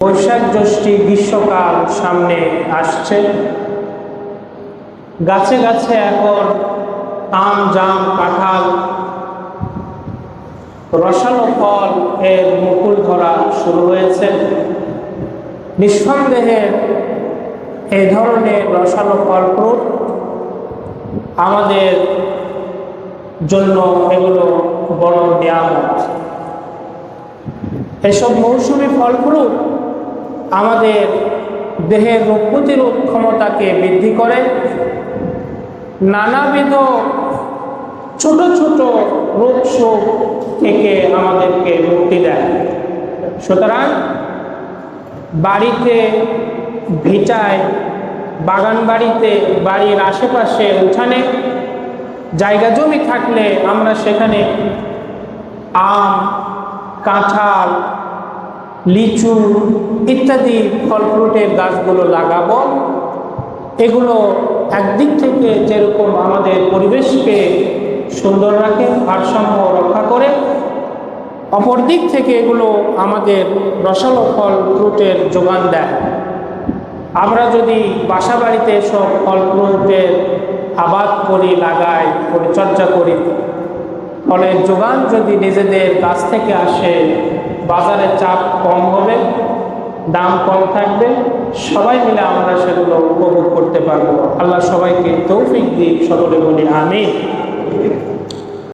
বৈশাখ জ্যৈষ্ঠী গ্রীষ্মকাল সামনে আসছে। গাছে গাছে এখন আম, জাম, কাঁঠাল, রসালো ফল এর মুকুল ধরা শুরু হয়েছে। নিঃসন্দেহে এই ধরনের রসালো ফল ফ্রুট আমাদের জন্য এগুলো বড় নিয়ামত। এসব মৌসুমি ফল ফ্রুট আমাদের দেহের রোগ প্রতিরোধ ক্ষমতাকে বৃদ্ধি করে, নানাবিধ ছোট ছোট রোগ শোক থেকে আমাদেরকে মুক্তি দেয়। সুতরাং বাড়িতে, ভিটায়, বাগান বাড়িতে, বাড়ির আশেপাশে, উঠানে জায়গা জমি থাকলে আমরা সেখানে আম, কাঁঠাল, লিচু ইত্যাদি ফল ফ্রুটের গাছগুলো লাগাবো। এগুলো একদিক থেকে যেরকম আমাদের পরিবেশকে সুন্দর রাখে, ভারসাম্য রক্ষা করে, অপর দিক থেকে এগুলো আমাদের রসালো ফল ফ্রুটের যোগান দেয়। আমরা যদি বাসা বাড়িতে সব ফল ফ্রুটের আবাদ করি, লাগাই, পরিচর্যা করি, ফলের যোগান যদি নিজেদের কাছ থেকে আসে, বাজারে চাপ কম হবে, দাম কম থাকবে, সবাই মিলে আমরা সেগুলো উপভোগ করতে পারবো। আল্লাহ সবাইকে তৌফিক দিক, সকলে বলি আমিন।